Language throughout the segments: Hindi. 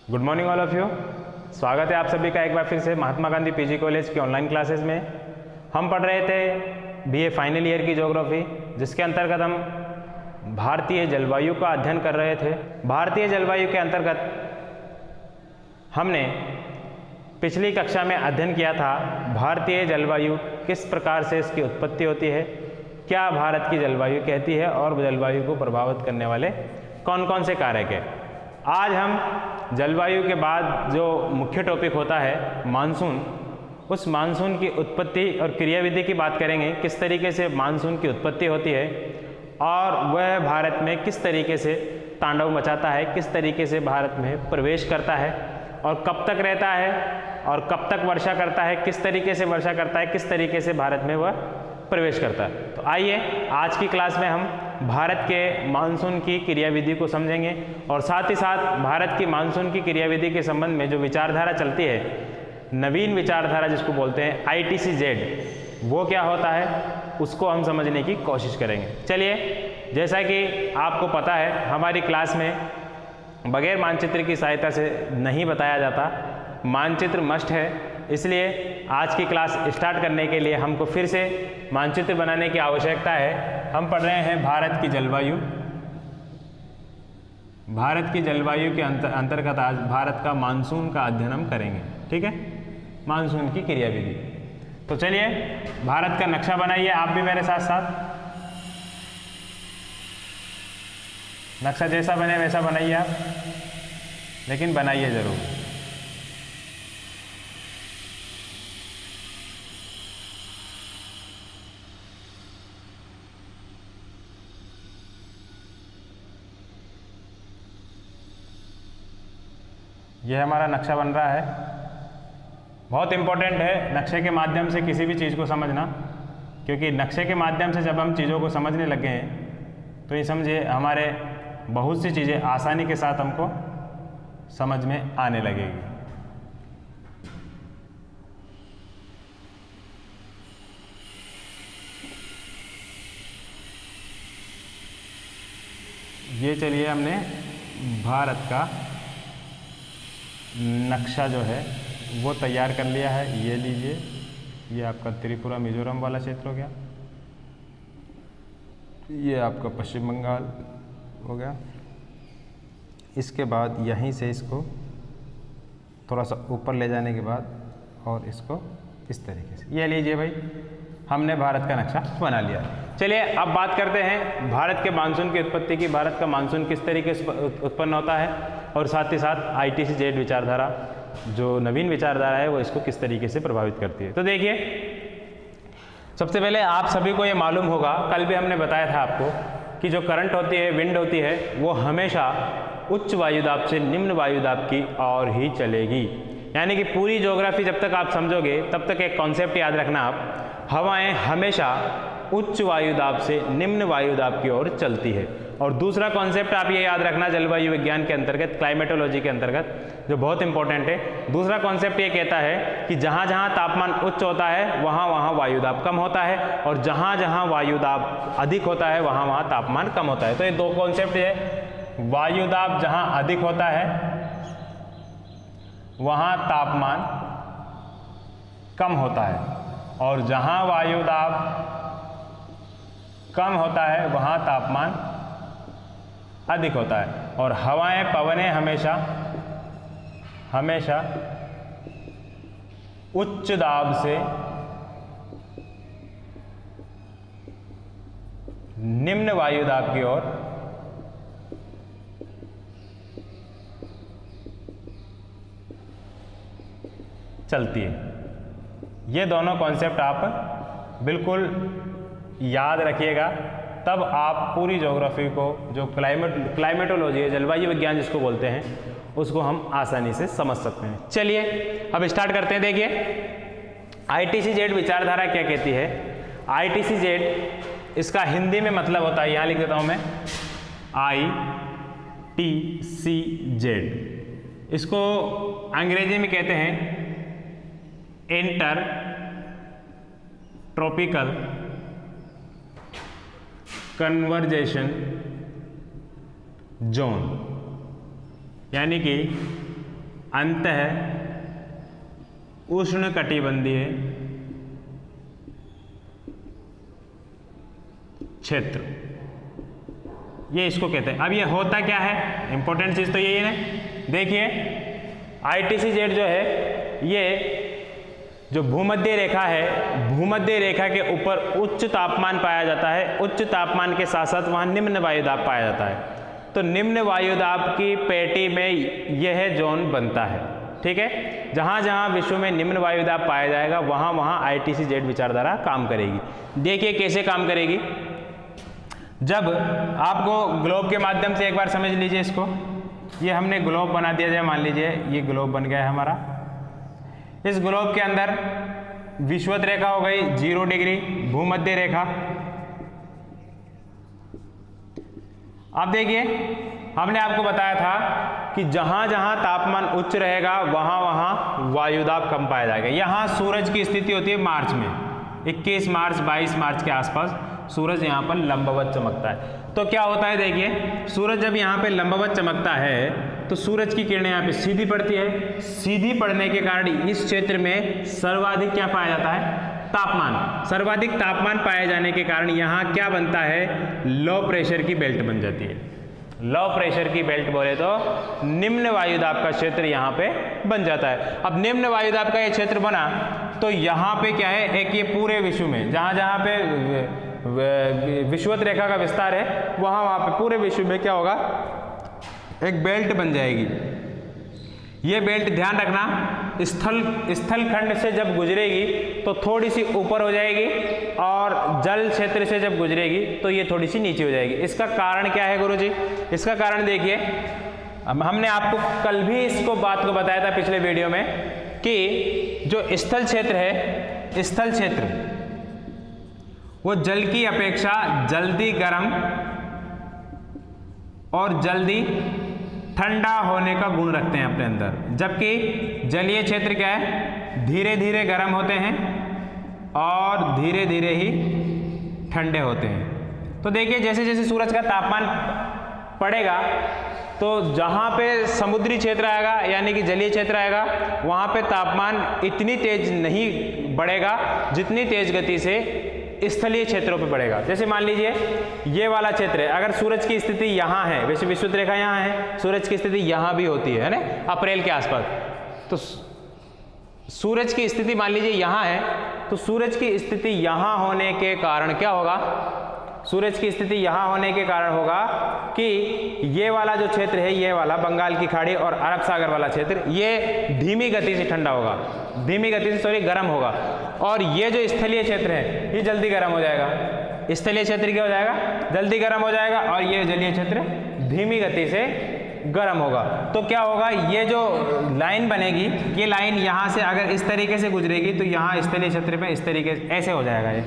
Good morning all of you. स्वागत है आप सभी का एक बार फिर से महात्मा गांधी पीजी कॉलेज की ऑनलाइन क्लासेस में। हम पढ़ रहे थे बीए फाइनल ईयर की ज्योग्राफी, जिसके अंतर्गत हम भारतीय जलवायु का अध्ययन कर रहे थे। भारतीय जलवायु के अंतर्गत हमने पिछली कक्षा में अध्ययन किया था भारतीय जलवायु किस प्रकार से इसकी उत्पत्ति होती है, क्या भारत की जलवायु कहती है और जलवायु को प्रभावित करने वाले कौन कौन से कारक है। आज हम जलवायु के बाद जो मुख्य टॉपिक होता है मानसून, उस मानसून की उत्पत्ति और क्रियाविधि की बात करेंगे। किस तरीके से मानसून की उत्पत्ति होती है और वह भारत में किस तरीके से तांडव मचाता है, किस तरीके से भारत में प्रवेश करता है और कब तक रहता है और कब तक वर्षा करता है, किस तरीके से वर्षा करता है, किस तरीके से भारत में वह प्रवेश करता है। तो आइए आज की क्लास में हम भारत के मानसून की क्रियाविधि को समझेंगे और साथ ही साथ भारत की मानसून की क्रियाविधि के संबंध में जो विचारधारा चलती है, नवीन विचारधारा जिसको बोलते हैं ITC-Z, वो क्या होता है उसको हम समझने की कोशिश करेंगे। चलिए, जैसा कि आपको पता है हमारी क्लास में बगैर मानचित्र की सहायता से नहीं बताया जाता, मानचित्र मस्ट है। इसलिए आज की क्लास स्टार्ट करने के लिए हमको फिर से मानचित्र बनाने की आवश्यकता है। हम पढ़ रहे हैं भारत की जलवायु। भारत की जलवायु के अंतर्गत आज भारत का मानसून का अध्ययन हम करेंगे। ठीक है, मानसून की क्रियाविधि। तो चलिए भारत का नक्शा बनाइए आप भी मेरे साथ साथ। नक्शा जैसा बने वैसा बनाइए आप, लेकिन बनाइए जरूर। यह हमारा नक्शा बन रहा है। बहुत इम्पोर्टेंट है नक्शे के माध्यम से किसी भी चीज़ को समझना, क्योंकि नक्शे के माध्यम से जब हम चीज़ों को समझने लगे हैं तो ये समझिए हमारे बहुत सी चीज़ें आसानी के साथ हमको समझ में आने लगेगी। ये चलिए हमने भारत का नक्शा जो है वो तैयार कर लिया है। ये लीजिए, ये आपका त्रिपुरा मिजोरम वाला क्षेत्र हो गया, ये आपका पश्चिम बंगाल हो गया। इसके बाद यहीं से इसको थोड़ा सा ऊपर ले जाने के बाद और इसको इस तरीके से, ये लीजिए भाई, हमने भारत का नक्शा बना लिया। चलिए अब बात करते हैं भारत के मानसून की उत्पत्ति की। भारत का मानसून किस तरीके से उत्पन्न होता है और साथ ही साथ ITC-Z विचारधारा, जो नवीन विचारधारा है, वो इसको किस तरीके से प्रभावित करती है। तो देखिए, सबसे पहले आप सभी को ये मालूम होगा, कल भी हमने बताया था आपको कि जो करंट होती है, विंड होती है, वो हमेशा उच्च वायुदाब से निम्न वायुदाब की ओर ही चलेगी। यानी कि पूरी ज्योग्राफी जब तक आप समझोगे तब तक एक कॉन्सेप्ट याद रखना आप, हवाएं हमेशा उच्च वायुदाब से निम्न वायुदाब की ओर चलती है। और दूसरा कॉन्सेप्ट आप ये याद रखना जलवायु विज्ञान के अंतर्गत, क्लाइमेटोलॉजी के अंतर्गत, जो बहुत इंपॉर्टेंट है। दूसरा कॉन्सेप्ट ये कहता है कि जहाँ जहाँ तापमान उच्च होता है वहाँ वहाँ वायुदाब कम होता है और जहाँ जहाँ वायुदाब अधिक होता है वहाँ वहाँ तापमान कम होता है। तो ये दो कॉन्सेप्ट है, वायुदाब जहाँ अधिक होता है वहाँ तापमान कम होता है और जहाँ वायुदाब कम होता है वहाँ तापमान अधिक होता है। और हवाएं, पवनें हमेशा उच्च दाब से निम्न वायुदाब की ओर चलती है। ये दोनों कॉन्सेप्ट आप बिल्कुल याद रखिएगा, तब आप पूरी ज्योग्राफी को, जो क्लाइमेटोलॉजी है, जलवायु विज्ञान जिसको बोलते हैं, उसको हम आसानी से समझ सकते हैं। चलिए अब स्टार्ट करते हैं। देखिए ITC-Z विचारधारा क्या कहती है। ITC-Z इसका हिंदी में मतलब होता है, यहाँ लिख देता हूँ मैं, ITC-Z। इसको अंग्रेजी में कहते हैं इंटर ट्रॉपिकल कन्वर्जेशन जोन, यानी कि अंतः उष्णकटिबंधीय क्षेत्र, ये इसको कहते हैं। अब ये होता क्या है, इंपॉर्टेंट चीज तो यही है ना। देखिए ITCZ जो है, ये जो भूमध्य रेखा है, भूमध्य रेखा के ऊपर उच्च तापमान पाया जाता है, उच्च तापमान के साथ साथ वहाँ निम्न वायुदाब पाया जाता है। तो निम्न वायुदाब की पेटी में यह जोन बनता है, ठीक है। जहाँ जहाँ विश्व में निम्न वायुदाब पाया जाएगा वहाँ वहाँ ITCZ विचारधारा काम करेगी। देखिए कैसे काम करेगी। जब आपको ग्लोब के माध्यम से एक बार समझ लीजिए इसको, ये हमने ग्लोब बना दिया जाए, मान लीजिए ये ग्लोब बन गया है हमारा। इस ग्लोब के अंदर विषुवत रेखा हो गई 0 डिग्री, भूमध्य रेखा। अब देखिए हमने आपको बताया था कि जहां जहां तापमान उच्च रहेगा वहां वहां वायुदाब कम पाया जाएगा। यहां सूरज की स्थिति होती है मार्च में, 21 मार्च 22 मार्च के आसपास सूरज यहाँ पर लंबवत चमकता है। तो क्या होता है, देखिए सूरज जब यहाँ पे लंबवत चमकता है तो सूरज की किरणें यहाँ पे सीधी पड़ती है। सीधी पड़ने के कारण इस क्षेत्र में सर्वाधिक क्या पाया जाता है, तापमान। सर्वाधिक तापमान पाए जाने के कारण यहाँ क्या बनता है, लो प्रेशर की बेल्ट बन जाती है। लो प्रेशर की बेल्ट बोले तो निम्न वायुदाब का क्षेत्र यहाँ पे बन जाता है। अब निम्न वायुदाब का ये क्षेत्र बना तो यहाँ पे क्या है, एक ये पूरे विश्व में जहाँ जहाँ पे विषुवत रेखा का विस्तार है वहाँ वहाँ पे पूरे विश्व में क्या होगा, एक बेल्ट बन जाएगी। ये बेल्ट ध्यान रखना स्थल खंड से जब गुजरेगी तो थोड़ी सी ऊपर हो जाएगी और जल क्षेत्र से जब गुजरेगी तो ये थोड़ी सी नीचे हो जाएगी। इसका कारण क्या है गुरुजी? इसका कारण देखिए, हमने आपको कल भी इसको बात को बताया था पिछले वीडियो में कि जो स्थल क्षेत्र है, स्थल क्षेत्र वो जल की अपेक्षा जल्दी गर्म और जल्दी ठंडा होने का गुण रखते हैं अपने अंदर, जबकि जलीय क्षेत्र क्या है, धीरे धीरे गर्म होते हैं और धीरे धीरे ही ठंडे होते हैं। तो देखिए जैसे जैसे सूरज का तापमान पड़ेगा तो जहाँ पे समुद्री क्षेत्र आएगा यानी कि जलीय क्षेत्र आएगा वहाँ पे तापमान इतनी तेज नहीं बढ़ेगा जितनी तेज गति से स्थलीय क्षेत्रों पे बढ़ेगा। जैसे मान लीजिए ये वाला क्षेत्र है, अगर सूरज की स्थिति यहाँ है, वैसे विषुवत रेखा यहाँ है, सूरज की स्थिति यहाँ भी होती है ना, अप्रैल के आसपास, तो सूरज की स्थिति मान लीजिए यहाँ है, तो सूरज की स्थिति यहाँ होने के कारण क्या होगा, सूरज की स्थिति यहाँ होने के कारण होगा कि ये वाला जो क्षेत्र है, ये वाला बंगाल की खाड़ी और अरब सागर वाला क्षेत्र, ये धीमी गति से ठंडा होगा, धीमी गति से सॉरी गर्म होगा, और ये जो स्थलीय क्षेत्र है ये जल्दी गर्म हो जाएगा। स्थलीय क्षेत्र क्या हो जाएगा, जल्दी गर्म हो जाएगा, और ये जलीय क्षेत्र धीमी गति से गर्म होगा। तो क्या होगा, ये जो लाइन बनेगी, ये लाइन यहाँ से अगर इस तरीके से गुजरेगी तो यहाँ स्थलीय क्षेत्र में इस तरीके से ऐसे हो जाएगा। ये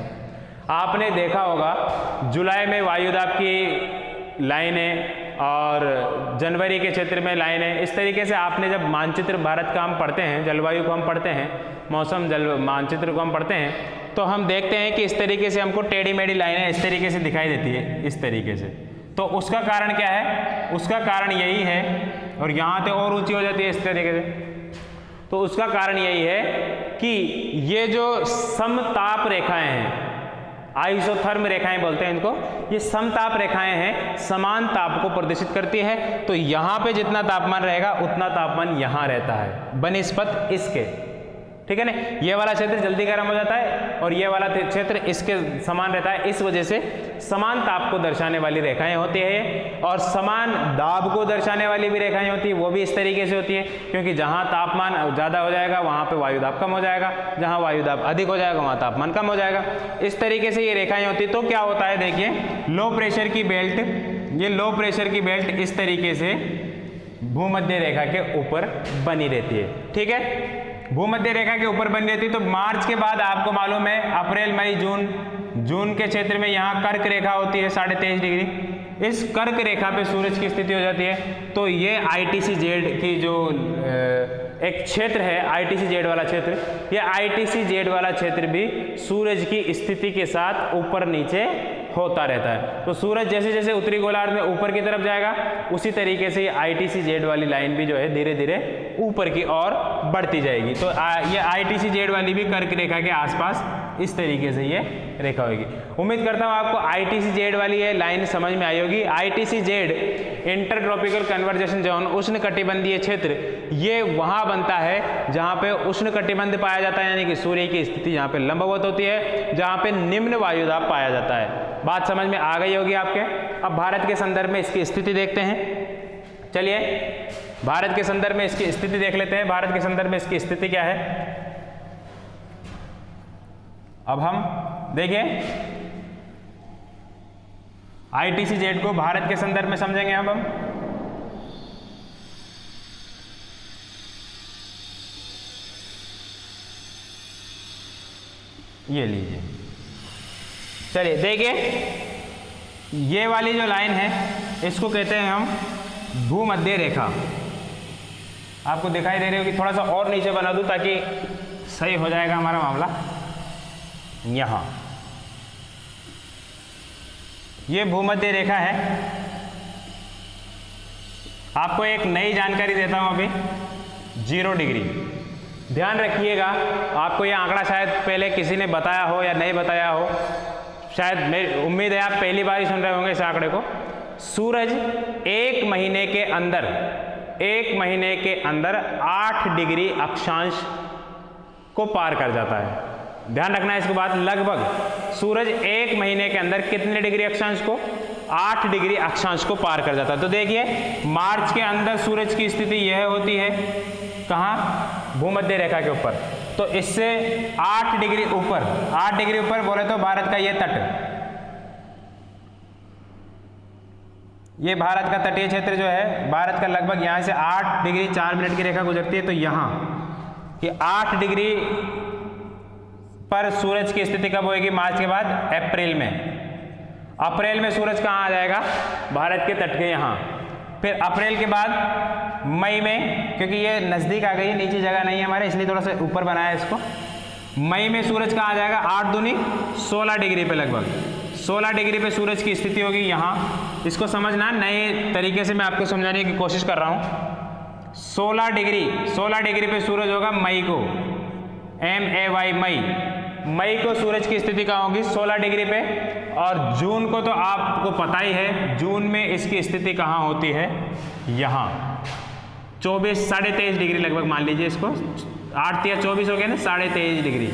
आपने देखा होगा जुलाई में वायुदाब की लाइनें और जनवरी के क्षेत्र में लाइनें, इस तरीके से आपने जब मानचित्र भारत का हम पढ़ते हैं, जलवायु को हम पढ़ते हैं, मौसम जल मानचित्र को हम पढ़ते हैं, तो हम देखते हैं कि इस तरीके से हमको टेढ़ी मेढ़ी लाइनें इस तरीके से दिखाई देती है, इस तरीके से। तो उसका कारण क्या है, उसका कारण यही है, और यहाँ तो और ऊंची हो जाती है इस तरीके से, तो उसका कारण यही है कि ये जो समताप रेखाएं हैं, आइसोथर्म रेखाएं बोलते हैं इनको, ये समताप रेखाएं हैं, समान ताप को प्रदर्शित करती है। तो यहाँ पे जितना तापमान रहेगा उतना तापमान यहाँ रहता है बनिस्पत इसके, ठीक है ना। ये वाला क्षेत्र जल्दी गर्म हो जाता है और ये वाला क्षेत्र इसके समान रहता है। इस वजह से समान ताप को दर्शाने वाली रेखाएं होती है, और समान दाब को दर्शाने वाली भी रेखाएं होती है, वो भी इस तरीके से होती है, क्योंकि जहाँ तापमान ज़्यादा हो जाएगा वहाँ पे वायुदाब कम हो जाएगा, जहाँ वायुदाब अधिक हो जाएगा वहाँ तापमान कम हो जाएगा। इस तरीके से ये रेखाएं होती है। तो क्या होता है, देखिए लो प्रेशर की बेल्ट, ये लो प्रेशर की बेल्ट इस तरीके से भूमध्य रेखा के ऊपर बनी रहती है, ठीक है, भूमध्य रेखा के ऊपर बनी रहती है। तो मार्च के बाद आपको मालूम है अप्रैल मई जून के क्षेत्र में यहाँ कर्क रेखा होती है 23.5 डिग्री, इस कर्क रेखा पे सूरज की स्थिति हो जाती है। तो ये ITCZ की जो एक क्षेत्र है, ITCZ वाला क्षेत्र, ये ITCZ वाला क्षेत्र भी सूरज की स्थिति के साथ ऊपर नीचे होता रहता है। तो सूरज जैसे जैसे उत्तरी गोलार्ध में ऊपर की तरफ जाएगा उसी तरीके से ये ITC-Z वाली लाइन भी जो है धीरे धीरे ऊपर की ओर बढ़ती जाएगी। तो ये ITC-Z वाली भी कर्क रेखा के आसपास इस तरीके से ये रेखा होगी। उम्मीद करता हूँ आपको ITC-Z वाली ये लाइन समझ में आई होगी। ITC-Z inter tropical conversation zone, उष्ण कटिबंधीय क्षेत्र, ये वहाँ बनता है जहाँ पे उष्ण कटिबंध पाया जाता है, यानी कि सूर्य की स्थिति यहाँ पे लंबवत होती है, जहाँ पे निम्न वायुदाब पाया जाता है। बात समझ में आ गई होगी आपके। अब भारत के संदर्भ में इसकी स्थिति देखते हैं। चलिए भारत के संदर्भ में इसकी स्थिति देख लेते हैं। भारत के संदर्भ में इसकी स्थिति क्या है, अब हम देखें ITC-Z को भारत के संदर्भ में समझेंगे। अब हम ये लीजिए, चलिए देखिए, ये वाली जो लाइन है इसको कहते हैं हम भूमध्य रेखा। आपको दिखाई दे रही होगी, थोड़ा सा और नीचे बना दूं ताकि सही हो जाएगा हमारा मामला। यहां ये भूमध्य रेखा है। आपको एक नई जानकारी देता हूं अभी, 0 डिग्री। ध्यान रखिएगा, आपको यह आंकड़ा शायद पहले किसी ने बताया हो या नहीं बताया हो, शायद मेरी उम्मीद है आप पहली बार ही सुन रहे होंगे इस आंकड़े को। सूरज एक महीने के अंदर 8 डिग्री अक्षांश को पार कर जाता है। ध्यान रखना है इसके बाद, लगभग सूरज एक महीने के अंदर कितने डिग्री अक्षांश को, 8 डिग्री अक्षांश को पार कर जाता है। तो देखिए मार्च के अंदर सूरज की स्थिति यह होती है, कहाँ, भूमध्य रेखा के ऊपर। तो इससे 8 डिग्री ऊपर, 8 डिग्री ऊपर बोले तो भारत का ये तट, ये भारत का तटीय क्षेत्र जो है, भारत का लगभग यहाँ से 8 डिग्री 4 मिनट की रेखा गुजरती है। तो यहाँ ये 8 डिग्री पर सूरज की स्थिति कब होगी, मार्च के बाद अप्रैल में। अप्रैल में सूरज कहाँ आ जाएगा, भारत के तट के यहाँ। फिर अप्रैल के बाद मई में, क्योंकि ये नज़दीक आ गई, नीचे जगह नहीं है हमारे, इसलिए थोड़ा सा ऊपर बनाया इसको। मई में सूरज कहाँ आ जाएगा, 8 दूनी 16 डिग्री पे, लगभग 16 डिग्री पे सूरज की स्थिति होगी यहाँ। इसको समझना, नए तरीके से मैं आपको समझाने की कोशिश कर रहा हूँ। 16 डिग्री पे सूरज होगा मई को, MAY मई को सूरज की स्थिति कहाँ होगी, 16 डिग्री पे। और जून को तो आपको पता ही है, जून में इसकी स्थिति कहाँ होती है, यहाँ 24 साढ़े 23 डिग्री लगभग मान लीजिए इसको, 8 या 24 हो गया ना, 23.5 डिग्री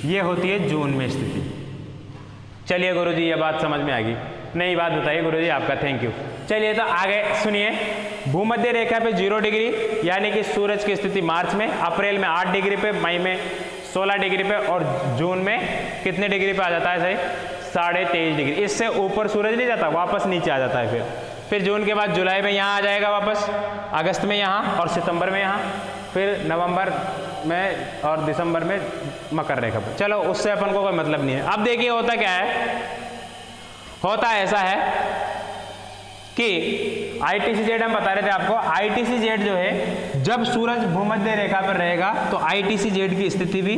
ये होती है जून में स्थिति। चलिए गुरुजी ये बात समझ में आ गई, नई बात बताइए गुरुजी आपका, थैंक यू। चलिए तो आगे सुनिए, भूमध्य रेखा पे 0 डिग्री यानी कि सूरज की स्थिति मार्च में, अप्रैल में 8 डिग्री पे, मई में 16 डिग्री पे, और जून में कितने डिग्री पे आ जाता है, सही 23.5 डिग्री। इससे ऊपर सूरज नहीं जाता, वापस नीचे आ जाता है। फिर जून के बाद जुलाई में यहाँ आ जाएगा वापस, अगस्त में यहाँ, और सितंबर में यहाँ, फिर नवंबर में और दिसंबर में मकर रेखा पर। चलो उससे अपन को कोई मतलब नहीं है। अब देखिए होता क्या है, होता ऐसा है कि ITC-Z हम बता रहे थे आपको, ITC-Z जो है, जब सूरज भूमध्य रेखा पर रहेगा तो ITC-Z की स्थिति भी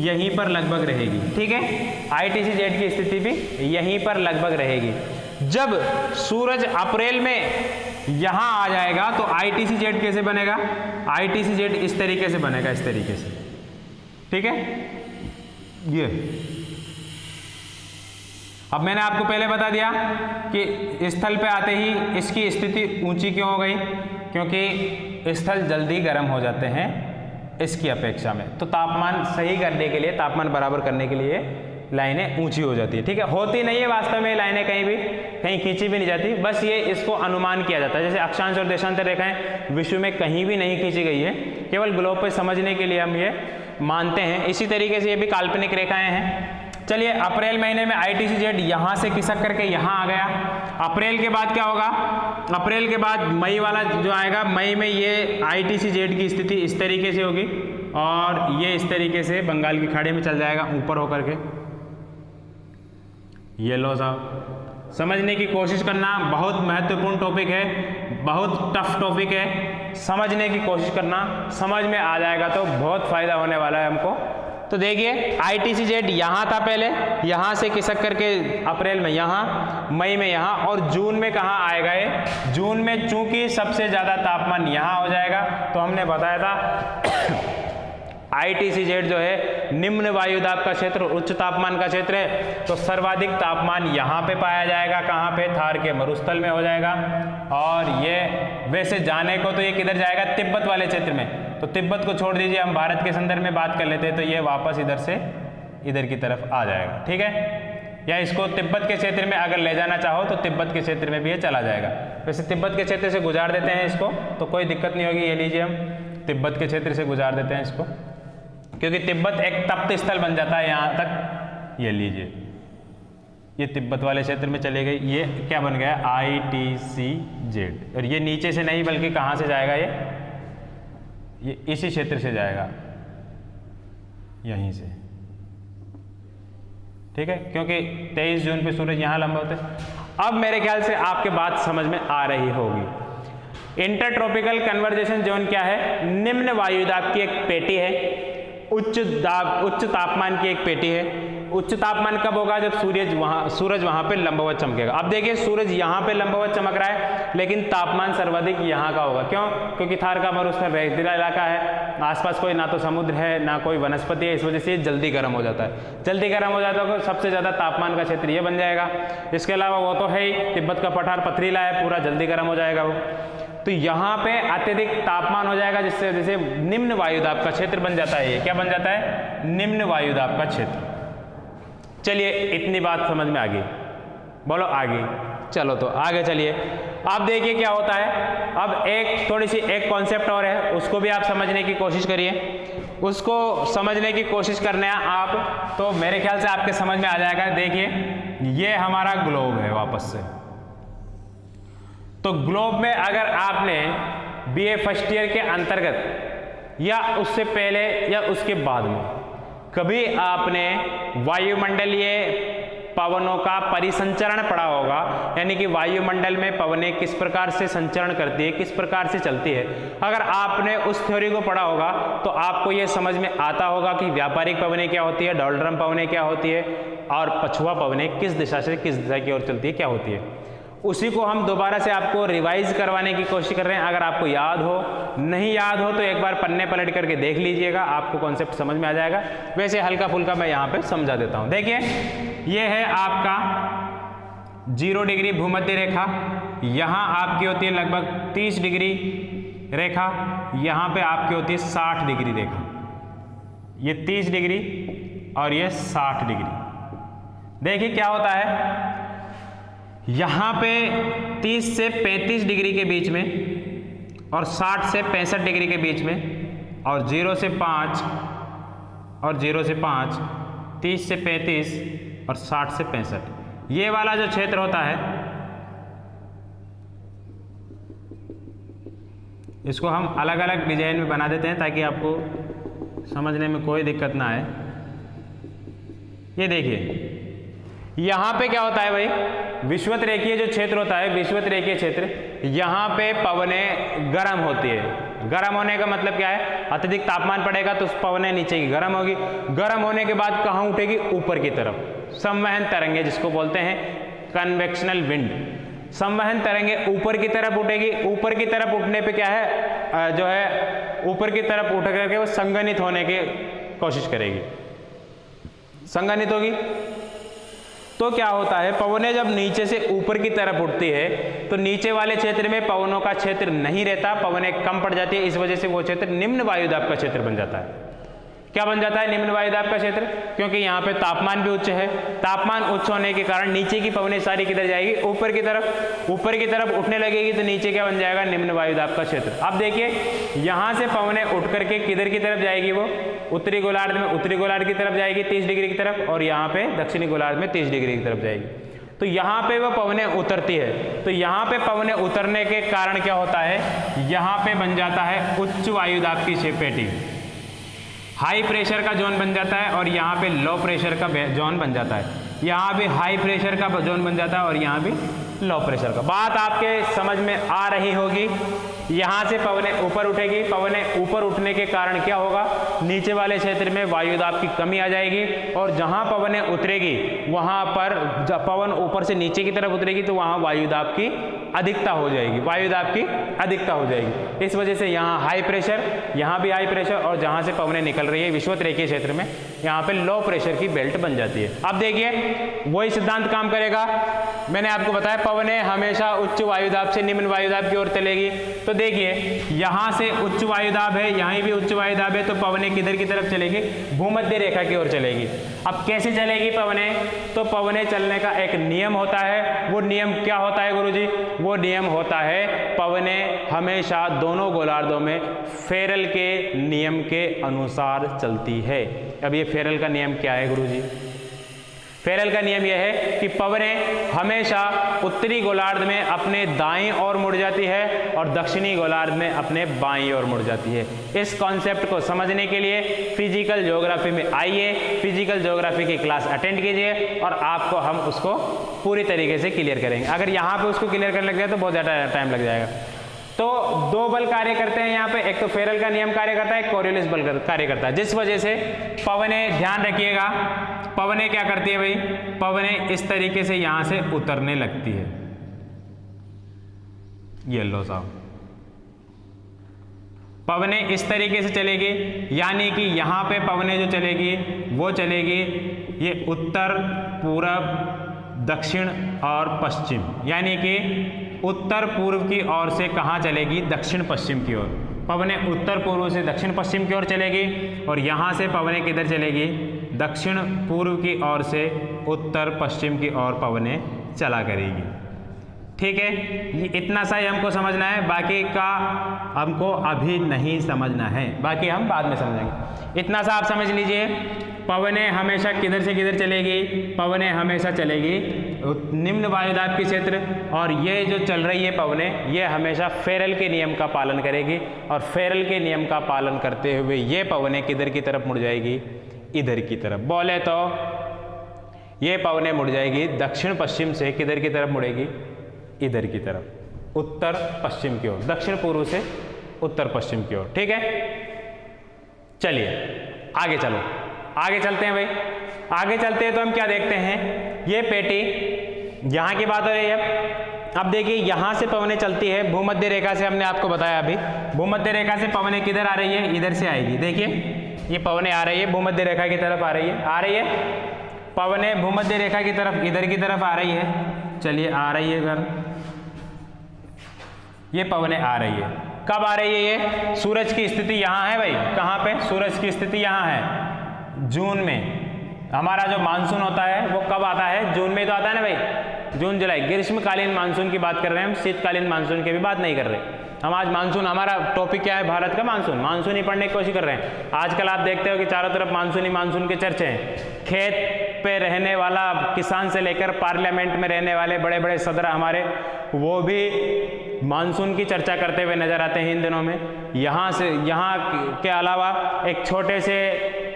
यहीं पर लगभग रहेगी। ठीक है, ITC-Z की स्थिति भी यहीं पर लगभग रहेगी। जब सूरज अप्रैल में यहां आ जाएगा तो ITC-Z कैसे बनेगा, ITC-Z इस तरीके से बनेगा, इस तरीके से। ठीक है, ये अब मैंने आपको पहले बता दिया कि स्थल पे आते ही इसकी स्थिति ऊंची क्यों हो गई, क्योंकि स्थल जल्दी गर्म हो जाते हैं इसकी अपेक्षा में। तो तापमान सही करने के लिए, तापमान बराबर करने के लिए लाइनें ऊंची हो जाती है। ठीक है, होती नहीं है वास्तव में लाइनें, कहीं खींची भी नहीं जाती, बस ये इसको अनुमान किया जाता है। जैसे अक्षांश और देशांतर रेखाएं विश्व में कहीं भी नहीं खींची गई है, केवल ग्लोब पे समझने के लिए हम ये मानते हैं। इसी तरीके से ये भी काल्पनिक रेखाएं हैं। चलिए अप्रैल महीने में ITC-Z यहाँ से खिसक करके यहाँ आ गया। अप्रैल के बाद क्या होगा, अप्रैल के बाद मई वाला जो आएगा, मई में ये ITC-Z की स्थिति इस तरीके से होगी, और ये इस तरीके से बंगाल की खाड़ी में चल जाएगा ऊपर होकर के। ये लो साहब, समझने की कोशिश करना, बहुत महत्वपूर्ण टॉपिक है, बहुत टफ टॉपिक है, समझने की कोशिश करना, समझ में आ जाएगा तो बहुत फायदा होने वाला है हमको। तो देखिए ITCZ यहाँ था पहले, यहाँ से खिसक करके अप्रैल में यहाँ, मई में यहाँ, और जून में कहाँ आएगा ये? जून में चूंकि सबसे ज़्यादा तापमान यहाँ हो जाएगा, तो हमने बताया था ITCZ जो है निम्न वायुदाब का क्षेत्र, उच्च तापमान का क्षेत्र है, तो सर्वाधिक तापमान यहाँ पे पाया जाएगा। कहाँ पे? थार के मरुस्थल में हो जाएगा। और ये वैसे जाने को तो ये किधर जाएगा? तिब्बत वाले क्षेत्र में। तो तिब्बत को छोड़ दीजिए, हम भारत के संदर्भ में बात कर लेते हैं, तो ये वापस इधर से इधर की तरफ आ जाएगा, ठीक है। या इसको तिब्बत के क्षेत्र में अगर ले जाना चाहो तो तिब्बत के क्षेत्र में भी ये चला जाएगा। वैसे तिब्बत के क्षेत्र से गुजार देते हैं इसको, तो कोई दिक्कत नहीं होगी। ये लीजिए, हम तिब्बत के क्षेत्र से गुजार देते हैं इसको, क्योंकि तिब्बत एक तप्त स्थल बन जाता है यहाँ तक। ये लीजिए, ये तिब्बत वाले क्षेत्र में चले गए। ये क्या बन गया? ITCZ। और ये नीचे से नहीं बल्कि कहाँ से जाएगा? ये इसी क्षेत्र से जाएगा, यहीं से, ठीक है, क्योंकि 23 जून पे सूरज यहाँ लंबा होता है। अब मेरे ख्याल से आपके बात समझ में आ रही होगी। इंटरट्रॉपिकल कन्वर्जेशन जोन क्या है? निम्न वायुदाब की एक पेटी है, उच्च तापमान की एक पेटी है। उच्च तापमान कब होगा? जब सूरज वहां पे लंबवत चमकेगा। अब देखिए, सूरज यहाँ पे लंबवत चमक रहा है, लेकिन तापमान सर्वाधिक यहाँ का होगा। क्यों? क्योंकि थार का मरुस्थल रेतीला इलाका है, आसपास कोई ना तो समुद्र है ना कोई वनस्पति है, इस वजह से ये जल्दी गर्म हो जाता है। जल्दी गर्म हो जाता है तो सबसे ज़्यादा तापमान का क्षेत्र ये बन जाएगा। इसके अलावा वो तो है ही, तिब्बत का पठार पथरीला है, पूरा जल्दी गर्म हो जाएगा वो। तो यहाँ पे अत्यधिक तापमान हो जाएगा, जिससे जैसे निम्न वायुदाब का क्षेत्र बन जाता है। ये क्या बन जाता है? निम्न वायुदाब का क्षेत्र। चलिए, इतनी बात समझ में आ गई, बोलो आगे। चलो तो आगे चलिए। अब देखिए क्या होता है। अब एक थोड़ी सी एक कॉन्सेप्ट और है, उसको भी आप समझने की कोशिश करिए। उसको समझने की कोशिश करने आप, तो मेरे ख्याल से आपके समझ में आ जाएगा। देखिए, ये हमारा ग्लोब है वापस से। तो ग्लोब में अगर आपने BA फर्स्ट ईयर के अंतर्गत या उससे पहले या उसके बाद में कभी आपने वायुमंडलीय पवनों का परिसंचरण पढ़ा होगा, यानी कि वायुमंडल में पवनें किस प्रकार से संचरण करती है, किस प्रकार से चलती है, अगर आपने उस थ्योरी को पढ़ा होगा तो आपको ये समझ में आता होगा कि व्यापारिक पवनें क्या होती है, डोलड्रम पवनें क्या होती है, और पछुआ पवनें किस दिशा से किस दिशा की ओर चलती है, क्या होती है। उसी को हम दोबारा से आपको रिवाइज करवाने की कोशिश कर रहे हैं। अगर आपको याद हो, नहीं याद हो तो एक बार पन्ने पलट करके देख लीजिएगा, आपको कॉन्सेप्ट समझ में आ जाएगा। वैसे हल्का फुल्का मैं यहाँ पे समझा देता हूँ। देखिए, ये है आपका 0 डिग्री भूमध्य रेखा, यहाँ आपकी होती है लगभग 30 डिग्री रेखा, यहाँ पे आपकी होती है 60 डिग्री रेखा। ये 30 डिग्री और ये 60 डिग्री। देखिए क्या होता है, यहाँ पे 30 से 35 डिग्री के बीच में और 60 से 65 डिग्री के बीच में, और 0 से 5 और 0 से 5, 30 से 35 और 60 से 65, ये वाला जो क्षेत्र होता है, इसको हम अलग अलग डिजाइन में बना देते हैं ताकि आपको समझने में कोई दिक्कत ना आए। ये देखिए, यहाँ पे क्या होता है भाई, विषुवत रेखीय जो क्षेत्र होता है, विषुवत रेखीय क्षेत्र, यहाँ पे पवनें गर्म होती है। गर्म होने का मतलब क्या है? अत्यधिक तापमान पड़ेगा तो पवनें नीचे की गर्म होगी। गर्म होने के बाद कहाँ उठेगी? ऊपर की तरफ। संवहन तरंगे जिसको बोलते हैं कन्वेक्शनल विंड, संवहन तरंगे ऊपर की तरफ उठेगी। ऊपर की तरफ उठने पे क्या है, जो है ऊपर की तरफ उठ करके वो संघनित होने की कोशिश करेगी, संघनित होगी। तो क्या होता है, पवनें जब नीचे से ऊपर की तरफ उठती है तो नीचे वाले क्षेत्र में पवनों का क्षेत्र नहीं रहता, पवनें कम पड़ जाती है। इस वजह से वो क्षेत्र निम्न वायुदाब का क्षेत्र बन जाता है। क्या बन जाता है? निम्न वायुदाब का क्षेत्र, क्योंकि यहाँ पे तापमान भी उच्च है। तापमान उच्च होने के कारण नीचे की पवनें सारी किधर जाएगी? ऊपर की तरफ। ऊपर की तरफ उठने लगेगी तो नीचे क्या बन जाएगा? निम्न वायुदाब का क्षेत्र। अब देखिए, यहाँ से पवनें उठ करके किधर की तरफ जाएगी? वो उत्तरी गोलार्ध में, उत्तरी गोलार्ध की तरफ जाएगी 30 डिग्री की तरफ, और यहाँ पे दक्षिणी गोलार्ध में 30 डिग्री की तरफ जाएगी। तो यहाँ पे वो पवनें उतरती है। तो यहाँ पे पवनें उतरने के कारण क्या होता है, यहाँ पे बन जाता है उच्च वायुदाब की पेटी, हाई प्रेशर का जोन बन जाता है, और यहाँ पे लो प्रेशर का जोन बन जाता है। यहाँ भी हाई प्रेशर का जोन बन जाता है और यहाँ भी लो प्रेशर का। बात आपके समझ में आ रही होगी। यहाँ से पवनें ऊपर उठेगी, पवनें ऊपर उठने के कारण क्या होगा, नीचे वाले क्षेत्र में वायु दाब की कमी आ जाएगी, और जहाँ पवनें उतरेगी वहाँ पर जब पवन ऊपर से नीचे की तरफ उतरेगी तो वहाँ वायु दाब की अधिकता हो जाएगी, वायु दाब की अधिकता हो जाएगी। इस वजह से यहाँ हाई प्रेशर, यहाँ भी हाई प्रेशर, और जहाँ से पवनें निकल रही है विषुवत रेखीय क्षेत्र में यहाँ पे लो प्रेशर की बेल्ट बन जाती है। अब देखिए वही सिद्धांत काम करेगा। मैंने आपको बताया पवनें हमेशा उच्च वायुदाब से निम्न वायुदाब की ओर चलेगी। तो देखिए यहाँ से उच्च वायुदाब है, यहाँ भी उच्च वायुदाब है, तो पवनें किधर की तरफ चलेगी, भूमध्य रेखा की ओर चलेगी। अब कैसे चलेगी पवनें, तो पवनें चलने का एक नियम होता है। वो नियम क्या होता है गुरुजी, वो नियम होता है पवनें हमेशा दोनों गोलार्धों में फेरल के नियम के अनुसार चलती है। अब ये फेरल का नियम क्या है गुरुजी, फेरल का नियम यह है कि पवनें हमेशा उत्तरी गोलार्ध में अपने दाईं ओर मुड़ जाती है और दक्षिणी गोलार्ध में अपने बाईं ओर मुड़ जाती है। इस कॉन्सेप्ट को समझने के लिए फिजिकल ज्योग्राफी में आइए, फिजिकल ज्योग्राफी की क्लास अटेंड कीजिए और आपको हम उसको पूरी तरीके से क्लियर करेंगे। अगर यहाँ पे उसको क्लियर करने लग जाए तो बहुत ज़्यादा टाइम लग जाएगा। तो दो बल कार्य करते हैं यहाँ पे, एक तो फेरल का नियम कार्य करता है, एक कोरियोलिस बल कार्य करता है, जिस वजह से पवनें, ध्यान रखिएगा, पवनें क्या करती है भाई, पवनें इस तरीके से यहां से उतरने लगती है। ये लो साहब, पवनें इस तरीके से चलेगी, यानी कि यहां पे पवनें जो चलेगी वो चलेगी ये उत्तर, पूरब, दक्षिण और पश्चिम, यानी कि उत्तर पूर्व की ओर से कहाँ चलेगी, दक्षिण पश्चिम की ओर। पवनें उत्तर पूर्व से दक्षिण पश्चिम की ओर चलेगी, और यहाँ से पवनें किधर चलेगी, दक्षिण पूर्व की ओर से उत्तर पश्चिम की ओर पवनें चला करेगी। ठीक है, ये इतना सा ही हमको समझना है, बाकी का हमको अभी नहीं समझना है, बाकी हम बाद में समझेंगे। इतना सा आप समझ लीजिए, पवनें हमेशा किधर से किधर चलेगी, पवनें हमेशा चलेगी निम्न वायुदाब के क्षेत्र, और ये जो चल रही है पवनें ये हमेशा फेरल के नियम का पालन करेगी, और फेरल के नियम का पालन करते हुए ये पवनें किधर की तरफ मुड़ जाएगी, इधर की तरफ। बोले तो ये पवनें मुड़ जाएगी दक्षिण पश्चिम से, किधर की तरफ मुड़ेगी, इधर की तरफ, उत्तर पश्चिम की ओर, दक्षिण पूर्व से उत्तर पश्चिम की ओर। ठीक है, चलिए आगे चलो, आगे चलते हैं भाई। आगे चलते हैं तो हम क्या देखते हैं, ये पेटी यहाँ की बात हो रही है। अब देखिए यहाँ से पवनें चलती है भूमध्य रेखा से, हमने आपको बताया अभी भूमध्य रेखा से पवनें किधर आ रही है, इधर से आएगी। देखिए ये पवनें आ रही है भूमध्य रेखा की तरफ आ रही है, आ रही है पवनें भूमध्य रेखा की तरफ, इधर की तरफ आ रही है। चलिए आ रही है इधर, ये पवनें आ रही है। कब आ रही है, ये सूरज की स्थिति यहाँ है भाई, कहाँ पे, सूरज की स्थिति यहाँ है, जून में। हमारा जो मानसून होता है वो कब आता है, जून में तो आता है ना भाई, जून जुलाई। ग्रीष्मकालीन मानसून की बात कर रहे हैं हम, शीतकालीन मानसून की भी बात नहीं कर रहे हम। आज मानसून, हमारा टॉपिक क्या है, भारत का मानसून, मानसून ही पढ़ने की कोशिश कर रहे हैं। आजकल आप देखते हो कि चारों तरफ मानसून ही मानसून के चर्चे हैं। खेत पे रहने वाला किसान से लेकर पार्लियामेंट में रहने वाले बड़े बड़े सदर हमारे, वो भी मानसून की चर्चा करते हुए नजर आते हैं इन दिनों में। यहाँ के अलावा एक छोटे से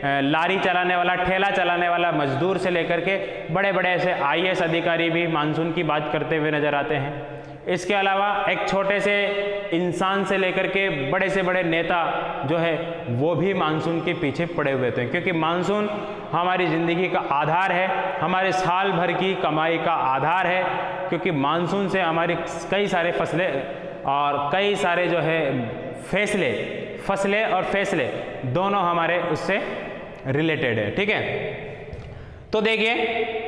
लारी चलाने वाला, ठेला चलाने वाला मजदूर से लेकर के बड़े बड़े ऐसे IAS अधिकारी भी मानसून की बात करते हुए नजर आते हैं। इसके अलावा एक छोटे से इंसान से लेकर के बड़े से बड़े नेता जो है वो भी मानसून के पीछे पड़े हुए थे, क्योंकि मानसून हमारी ज़िंदगी का आधार है, हमारे साल भर की कमाई का आधार है, क्योंकि मानसून से हमारी कई सारे फसलें और कई सारे जो है फसलें और फैसले दोनों हमारे उससे रिलेटेड है। ठीक है, तो देखिए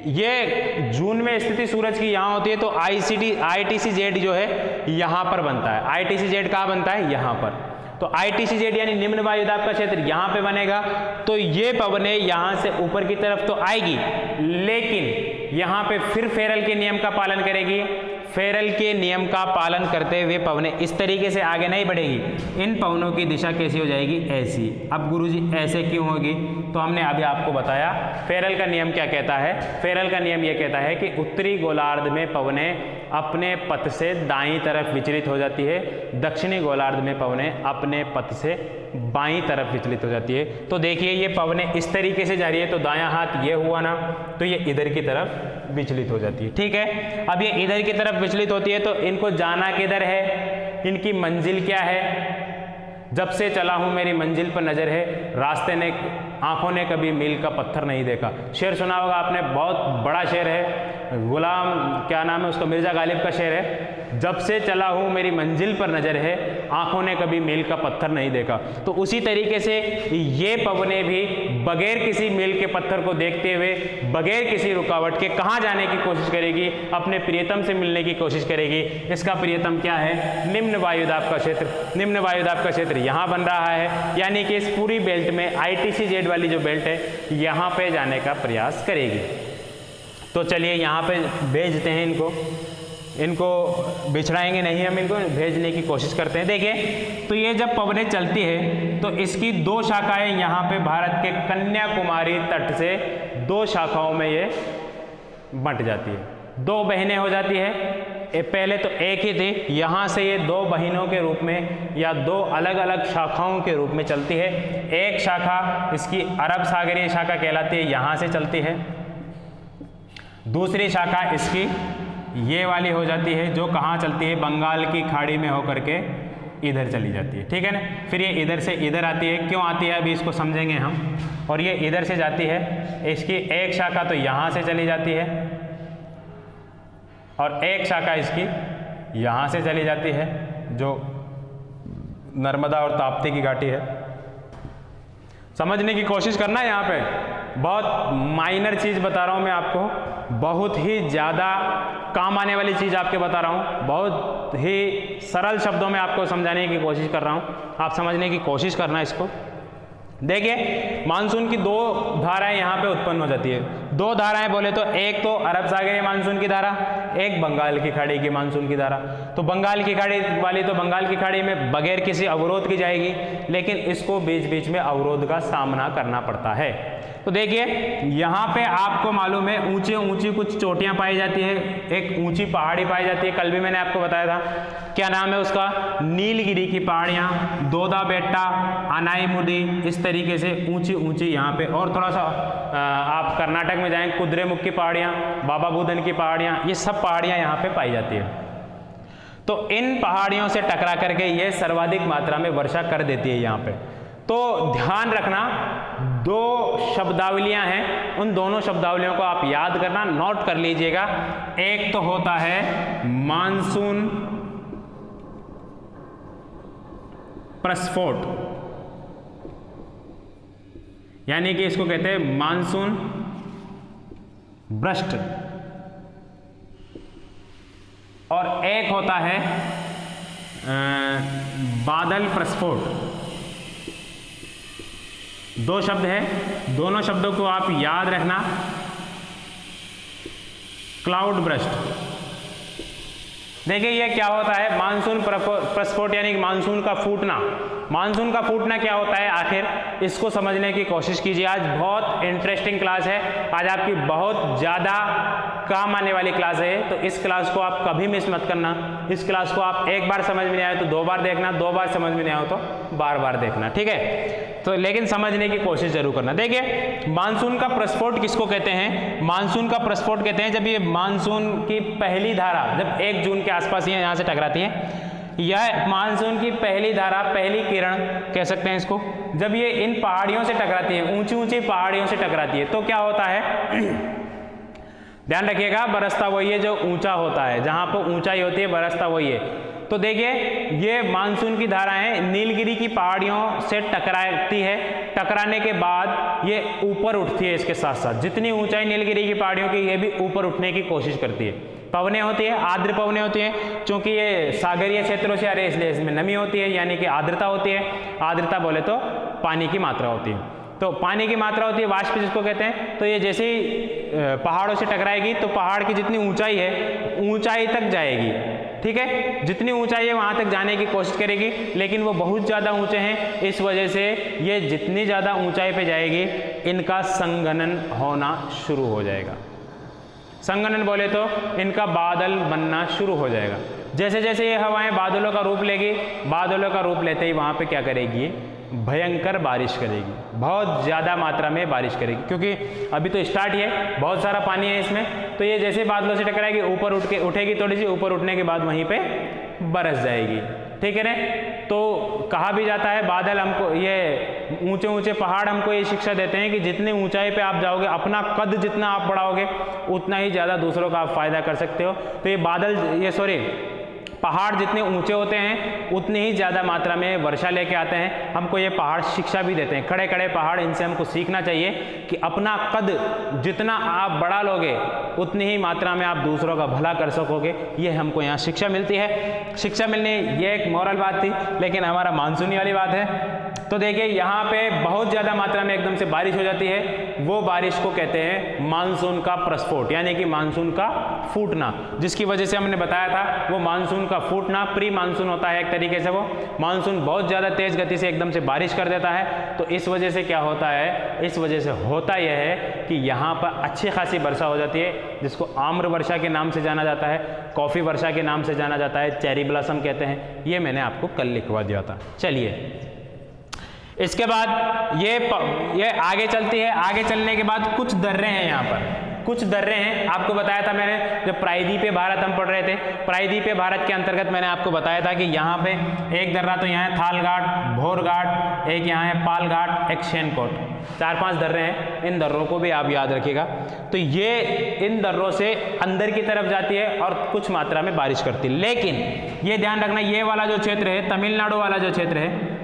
ये जून में स्थिति सूरज की यहाँ होती है, तो ITCZ जो है यहाँ पर बनता है। ITCZ कहाँ बनता है, यहाँ पर। तो ITCZ यानी निम्न वायुदाब का क्षेत्र यहाँ पे बनेगा। तो ये पवनें यहाँ से ऊपर की तरफ तो आएगी, लेकिन यहाँ पे फिर फेरल के नियम का पालन करेगी। फेरल के नियम का पालन करते हुए पवनें इस तरीके से आगे नहीं बढ़ेगी। इन पवनों की दिशा कैसी हो जाएगी, ऐसी। अब गुरुजी ऐसे क्यों होगी, तो हमने अभी आपको बताया फेरल का नियम क्या कहता है। फेरल का नियम यह कहता है कि उत्तरी गोलार्ध में पवनें अपने पथ से दाईं तरफ विचलित हो जाती है, दक्षिणी गोलार्ध में पवनें अपने पथ से बाईं तरफ विचलित हो जाती है। तो देखिए ये पवनें इस तरीके से जा रही है, तो दायां हाथ ये हुआ ना, तो ये इधर की तरफ विचलित हो जाती है। ठीक है, अब ये इधर की तरफ विचलित होती है, तो इनको जाना किधर है, इनकी मंजिल क्या है? जब से चला हूँ मेरी मंजिल पर नज़र है, रास्ते ने आंखों ने कभी मील का पत्थर नहीं देखा। शेर सुना होगा आपने, बहुत बड़ा शेर है, गुलाम क्या नाम है उसका, मिर्ज़ा गालिब का शेर है। जब से चला हूँ मेरी मंजिल पर नज़र है, आंखों ने कभी मील का पत्थर नहीं देखा। तो उसी तरीके से ये पवने भी बगैर किसी मील के पत्थर को देखते हुए, बगैर किसी रुकावट के कहाँ जाने की कोशिश करेगी? अपने प्रियतम से मिलने की कोशिश करेगी। इसका प्रियतम क्या है? निम्न वायुदाब का क्षेत्र। निम्न वायुदाब का क्षेत्र यहाँ बन रहा है, यानी कि इस पूरी बेल्ट में ITC-Z वाली जो बेल्ट है यहाँ पे जाने का प्रयास करेगी। तो चलिए यहाँ पे भेजते हैं इनको बिछड़ाएंगे नहीं, हम इनको भेजने की कोशिश करते हैं। देखिए, तो ये जब पवनें चलती है तो इसकी दो शाखाएं यहाँ पे भारत के कन्याकुमारी तट से दो शाखाओं में ये बंट जाती है, दो बहनें हो जाती है। पहले तो एक ही थी, यहाँ से ये दो बहनों के रूप में या दो अलग अलग शाखाओं के रूप में चलती है। एक शाखा इसकी अरब सागरीय शाखा कहलाती है, यहाँ से चलती है। दूसरी शाखा इसकी ये वाली हो जाती है, जो कहाँ चलती है? बंगाल की खाड़ी में होकर के इधर चली जाती है, ठीक है ना। फिर ये इधर से इधर आती है, क्यों आती है अभी इसको समझेंगे हम। और ये इधर से जाती है, इसकी एक शाखा तो यहाँ से चली जाती है और एक शाखा इसकी यहाँ से चली जाती है, जो नर्मदा और ताप्ती की घाटी है। समझने की कोशिश करना है, यहाँ पे बहुत माइनर चीज़ बता रहा हूँ मैं आपको, बहुत ही ज़्यादा काम आने वाली चीज़ आपके बता रहा हूँ, बहुत ही सरल शब्दों में आपको समझाने की कोशिश कर रहा हूँ। आप समझने की कोशिश करना इसको। देखिए, मानसून की दो धाराएं यहाँ पे उत्पन्न हो जाती है। दो धाराएं बोले तो एक तो अरब सागरीय मानसून की धारा, एक बंगाल की खाड़ी की मानसून की धारा। तो बंगाल की खाड़ी वाली तो बंगाल की खाड़ी में बगैर किसी अवरोध की जाएगी, लेकिन इसको बीच बीच में अवरोध का सामना करना पड़ता है। तो देखिए, यहाँ पे आपको मालूम है ऊंची ऊंची कुछ चोटियाँ पाई जाती है, एक ऊंची पहाड़ी पाई जाती है। कल भी मैंने आपको बताया था, क्या नाम है उसका? नीलगिरी की पहाड़ियाँ, दोदा बेट्टा, अनाईमुदी, इस तरीके से ऊंची ऊंची यहाँ पे। और थोड़ा सा आप कर्नाटक में जाएं, कुद्रेमुख की पहाड़ियाँ, बाबा बुदन की पहाड़ियाँ, ये सब पहाड़ियाँ यहाँ पे पाई जाती है। तो इन पहाड़ियों से टकरा करके ये सर्वाधिक मात्रा में वर्षा कर देती है यहाँ पे। तो ध्यान रखना, दो शब्दावलियां हैं, उन दोनों शब्दावलियों को आप याद करना, नोट कर लीजिएगा। एक तो होता है मानसून प्रस्फोट, यानी कि इसको कहते हैं मानसून भ्रष्ट, और एक होता है बादल प्रस्फोट। दो शब्द है, दोनों शब्दों को आप याद रखना। क्लाउड बर्स्ट, देखिए ये क्या होता है? मानसून प्रस्फोट यानी कि मानसून का फूटना। मानसून का फूटना क्या होता है आखिर, इसको समझने की कोशिश कीजिए। आज बहुत इंटरेस्टिंग क्लास है, आज आपकी बहुत ज़्यादा काम आने वाली क्लास है, तो इस क्लास को आप कभी मिस मत करना। इस क्लास को आप एक बार समझ में नहीं आए तो दो बार देखना, दो बार समझ में नहीं आए तो बार बार देखना, ठीक है। तो लेकिन समझने की कोशिश जरूर करना। देखिए, मानसून का प्रस्फोट किसको कहते हैं? मानसून का प्रस्फोट कहते हैं जब ये मानसून की पहली धारा जब 1 जून के आसपास ये यहाँ से टकराती है, यह मानसून की पहली धारा, पहली किरण कह सकते हैं इसको, जब ये इन पहाड़ियों से टकराती है, ऊंची ऊंची पहाड़ियों से टकराती है, तो क्या होता है? ध्यान रखिएगा, बरसता वही है जो ऊंचा होता है, जहां पर ऊंचाई होती है बरसता वही है। तो देखिए, ये मानसून की धाराएं नीलगिरी की पहाड़ियों से टकराती है, टकराने के बाद ये ऊपर उठती है। इसके साथ साथ जितनी ऊंचाई नीलगिरी की पहाड़ियों की, ये भी ऊपर उठने की कोशिश करती है। पवनें होती है, आर्द्र पवनें होती हैं, क्योंकि ये सागरीय क्षेत्रों से आ रही है इसलिए इसमें नमी होती है, यानी कि आर्द्रता होती है। आर्द्रता बोले तो पानी की मात्रा होती है, तो पानी की मात्रा होती है, वाष्प जिसको कहते हैं। तो ये जैसे ही पहाड़ों से टकराएगी तो पहाड़ की जितनी ऊंचाई है ऊंचाई तक जाएगी, ठीक है, जितनी ऊंचाई है वहां तक जाने की कोशिश करेगी, लेकिन वो बहुत ज़्यादा ऊंचे हैं, इस वजह से ये जितनी ज़्यादा ऊंचाई पे जाएगी इनका संघनन होना शुरू हो जाएगा। संघनन बोले तो इनका बादल बनना शुरू हो जाएगा। जैसे जैसे ये हवाएं बादलों का रूप लेगी, बादलों का रूप लेते ही वहाँ पे क्या करेगी? भयंकर बारिश करेगी, बहुत ज़्यादा मात्रा में बारिश करेगी, क्योंकि अभी तो स्टार्ट ही है, बहुत सारा पानी है इसमें। तो ये जैसे बादलों से टकराएगी, ऊपर उठेगी, थोड़ी सी ऊपर उठने के बाद वहीं पे बरस जाएगी। ठीक है ना। तो कहा भी जाता है बादल हमको, ये ऊंचे ऊंचे पहाड़ हमको ये शिक्षा देते हैं कि जितनी ऊंचाई पे आप जाओगे, अपना कद जितना आप बढ़ाओगे, उतना ही ज़्यादा दूसरों का आप फायदा कर सकते हो। तो ये बादल, ये सॉरी पहाड़ जितने ऊंचे होते हैं उतनी ही ज़्यादा मात्रा में वर्षा लेके आते हैं। हमको ये पहाड़ शिक्षा भी देते हैं, खड़े खड़े पहाड़, इनसे हमको सीखना चाहिए कि अपना कद जितना आप बढ़ा लोगे उतनी ही मात्रा में आप दूसरों का भला कर सकोगे। ये हमको यहाँ शिक्षा मिलती है। शिक्षा मिलने, ये एक मोरल बात थी, लेकिन हमारा मानसूनी वाली बात है। तो देखिए यहाँ पे बहुत ज़्यादा मात्रा में एकदम से बारिश हो जाती है, वो बारिश को कहते हैं मानसून का प्रस्फोट, यानी कि मानसून का फूटना, जिसकी वजह से हमने बताया था वो मानसून का फूटना प्री मानसून होता है एक तरीके से। वो मानसून बहुत ज़्यादा तेज़ गति से एकदम से बारिश कर देता है। तो इस वजह से क्या होता है, इस वजह से होता यह है कि यहाँ पर अच्छी खासी वर्षा हो जाती है, जिसको आम्र वर्षा के नाम से जाना जाता है, कॉफ़ी वर्षा के नाम से जाना जाता है, चेरी ब्लॉसम कहते हैं। ये मैंने आपको कल लिखवा दिया था। चलिए इसके बाद ये आगे चलती है। आगे चलने के बाद कुछ दर्रे हैं, यहाँ पर कुछ दर्रे हैं। आपको बताया था मैंने, जब प्रायद्वीपीय भारत हम पढ़ रहे थे, प्रायद्वीपीय भारत के अंतर्गत मैंने आपको बताया था कि यहाँ पे एक दर्रा तो यहाँ है थाल घाट, भोर घाट, एक यहाँ है पाल घाट, एक शेनकोट, 4-5 दर्रे हैं। इन दर्रों को भी आप याद रखिएगा। तो ये इन दर्रों से अंदर की तरफ जाती है और कुछ मात्रा में बारिश करती है। लेकिन ये ध्यान रखना, ये वाला जो क्षेत्र है, तमिलनाडु वाला जो क्षेत्र है,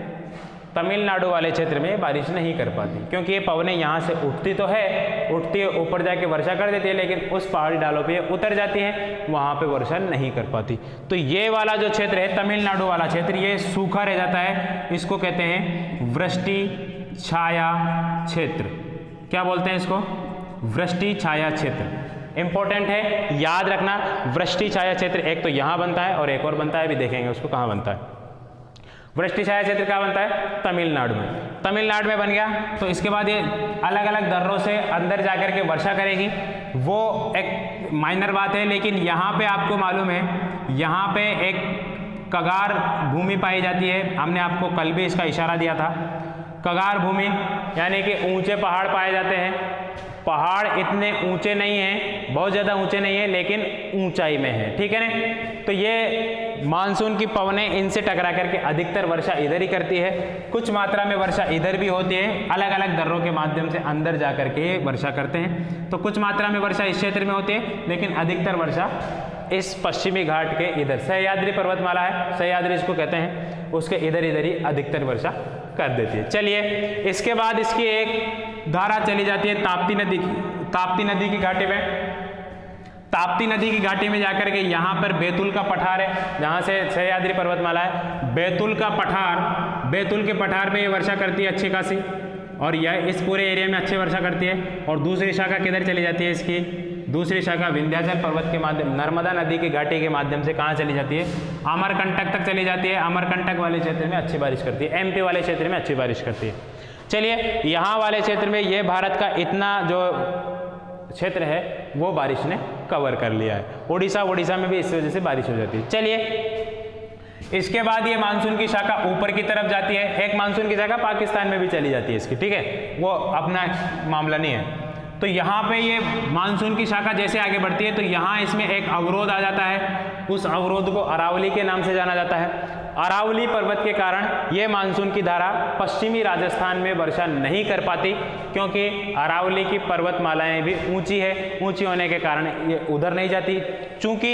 तमिलनाडु वाले क्षेत्र में बारिश नहीं कर पाती, क्योंकि ये पवनें यहाँ से उठती तो है, उठती है ऊपर जाके वर्षा कर देती है, लेकिन उस पहाड़ी ढालों पे उतर जाती है, वहाँ पे वर्षा नहीं कर पाती। तो ये वाला जो क्षेत्र है, तमिलनाडु वाला क्षेत्र, ये सूखा रह जाता है। इसको कहते हैं वृष्टि छाया क्षेत्र। क्या बोलते हैं इसको? वृष्टि छाया क्षेत्र। इंपॉर्टेंट है, याद रखना। वृष्टि छाया क्षेत्र एक तो यहाँ बनता है और एक और बनता है, अभी देखेंगे उसको कहाँ बनता है। वृष्टि छाया क्षेत्र क्या बनता है? तमिलनाडु में। तमिलनाडु में बन गया तो इसके बाद ये अलग अलग दर्रों से अंदर जाकर के वर्षा करेगी, वो एक माइनर बात है। लेकिन यहाँ पे आपको मालूम है, यहाँ पे एक कगार भूमि पाई जाती है। हमने आपको कल भी इसका इशारा दिया था। कगार भूमि यानी कि ऊंचे पहाड़ पाए जाते हैं। पहाड़ इतने ऊंचे नहीं हैं, बहुत ज़्यादा ऊंचे नहीं है, लेकिन ऊंचाई में है, ठीक है ना। तो ये मानसून की पवनें इनसे टकरा करके अधिकतर वर्षा इधर ही करती है। कुछ मात्रा में वर्षा इधर भी होती है, अलग अलग दर्रों के माध्यम से अंदर जा करके वर्षा करते हैं। तो कुछ मात्रा में वर्षा इस क्षेत्र में होती है, लेकिन अधिकतर वर्षा इस पश्चिमी घाट के इधर, सह्याद्री पर्वतमाला है, सह्याद्री इसको कहते हैं, उसके इधर इधर ही अधिकतर वर्षा कर देती है। चलिए इसके बाद इसकी एक धारा चली जाती है ताप्ती नदी की। ताप्ती नदी की घाटी में, ताप्ती नदी की घाटी में जाकर के यहाँ पर बैतूल का पठार है, जहाँ से सह्याद्री पर्वतमाला है। बैतूल का पठार, बैतूल के पठार में ये वर्षा करती है अच्छी खासी, और यह इस पूरे एरिया में अच्छी वर्षा करती है। और दूसरी शाखा किधर चली जाती है इसकी? दूसरी शाखा विंध्याचल पर्वत के माध्यम, नर्मदा नदी की घाटी के माध्यम से कहाँ चली जाती है? अमरकंटक तक चली जाती है। अमरकंटक वाले क्षेत्र में अच्छी बारिश करती है, एमपी वाले क्षेत्र में अच्छी बारिश करती है। चलिए यहाँ वाले क्षेत्र में ये भारत का इतना जो क्षेत्र है वो बारिश ने कवर कर लिया है। उड़ीसा में भी इस वजह से बारिश हो जाती है। चलिए इसके बाद ये मानसून की शाखा ऊपर की तरफ जाती है। एक मानसून की शाखा पाकिस्तान में भी चली जाती है इसकी, ठीक है, वो अपना मामला नहीं है। तो यहाँ पे ये मानसून की शाखा जैसे आगे बढ़ती है तो यहाँ इसमें एक अवरोध आ जाता है। उस अवरोध को अरावली के नाम से जाना जाता है। अरावली पर्वत के कारण ये मानसून की धारा पश्चिमी राजस्थान में वर्षा नहीं कर पाती, क्योंकि अरावली की पर्वतमालाएं भी ऊंची है। ऊंची होने के कारण ये उधर नहीं जाती। चूंकि